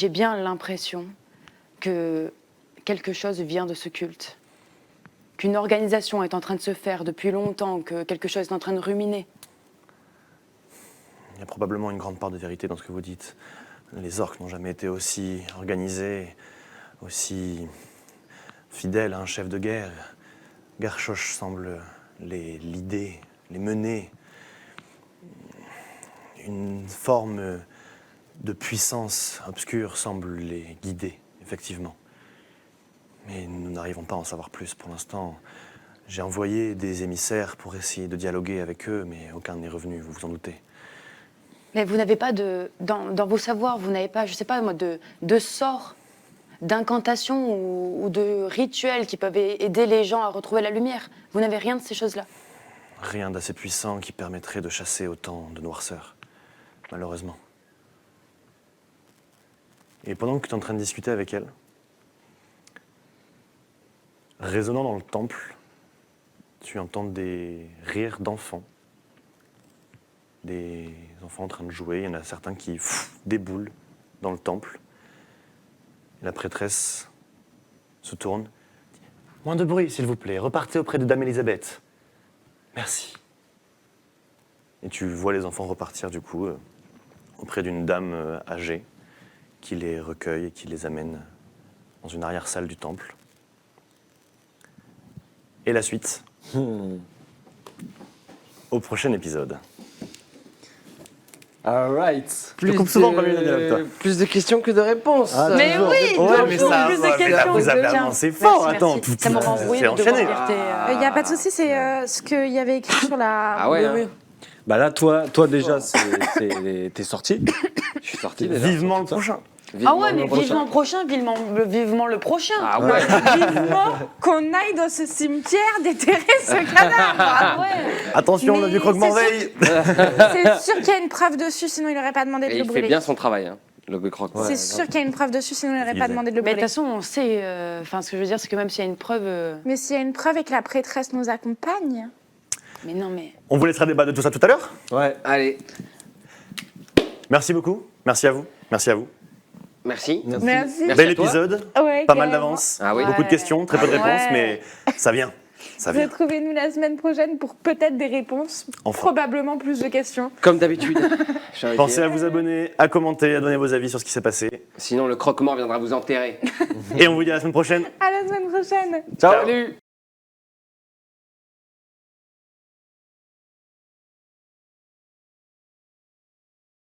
bien l'impression que quelque chose vient de ce culte. Qu'une organisation est en train de se faire depuis longtemps, que quelque chose est en train de ruminer. Il y a probablement une grande part de vérité dans ce que vous dites. Les orques n'ont jamais été aussi organisés, aussi fidèles à un chef de guerre. Garchoch semble les leader, les mener. Une forme de puissance obscure semble les guider, effectivement. Mais nous n'arrivons pas à en savoir plus pour l'instant. J'ai envoyé des émissaires pour essayer de dialoguer avec eux, mais aucun n'est revenu, vous vous en doutez. Mais vous n'avez pas dans vos savoirs, vous n'avez pas, je sais pas moi, de sorts, d'incantations ou de rituels qui peuvent aider les gens à retrouver la lumière. Vous n'avez rien de ces choses-là. Rien d'assez puissant qui permettrait de chasser autant de noirceur, malheureusement. Et pendant que tu es en train de discuter avec elle, résonnant dans le temple, tu entends des rires d'enfants. Des enfants en train de jouer. Il y en a certains qui déboulent dans le temple. Et la prêtresse se tourne. Dit, moins de bruit, s'il vous plaît. Repartez auprès de Dame Elisabeth. Merci. Et tu vois les enfants repartir, du coup, auprès d'une dame âgée qui les recueille et qui les amène dans une arrière-salle du temple. Et la suite au prochain épisode. Alright. Je te coupe souvent quand même, Daniel, toi. Plus de questions que de réponses. Ah, Mais toujours. oui, Ouais, mais toujours ça, plus de ça, questions. vous avez Tiens. avancé fort. Merci, Attends, merci. tout Ça m'a renvoyé c'est de devoir enchaîné. alerter, Il n'y a pas de souci, c'est ce qu'il y avait écrit sur la... Ah ouais, Oui, hein. oui. Bah là, toi déjà, t'es sorti. Je suis sorti déjà. Vivement le prochain. Ah ouais, mais Vivement le prochain. vivement le prochain. Ah ouais. Vivement qu'on aille dans ce cimetière déterrer ce cadavre. Ah ouais. Attention, Mais le vieux croque-mort c'est veille. C'est sûr qu'il y a une preuve dessus, sinon il n'aurait pas demandé de Et le il fait brûler. bien son travail, hein, le croque. C'est sûr qu'il y a une preuve dessus, sinon il n'aurait pas Utilisé. demandé de le Mais de brûler. toute façon, on sait. Enfin, ce que je veux dire, c'est que même s'il y a une preuve. Mais s'il y a une preuve et que la prêtresse nous accompagne... Mais non, mais. On vous laissera débattre de tout ça tout à l'heure. Ouais. Allez. Merci beaucoup. Merci à vous. Merci à vous. Merci. Merci. Merci Bel à toi. épisode. Ouais, Pas mal carrément. d'avance. Ah oui. Beaucoup de questions, très peu de Ouais. réponses, mais ça vient. Ça vient. Retrouvez-nous la semaine prochaine pour peut-être des réponses, Enfin. probablement plus de questions. Comme d'habitude. j'ai envie de Pensez dire. à vous abonner, à commenter, à donner vos avis sur ce qui s'est passé. Sinon, le croque-mort viendra vous enterrer. Et on vous dit à la semaine prochaine. À la semaine prochaine. Ciao. Salut.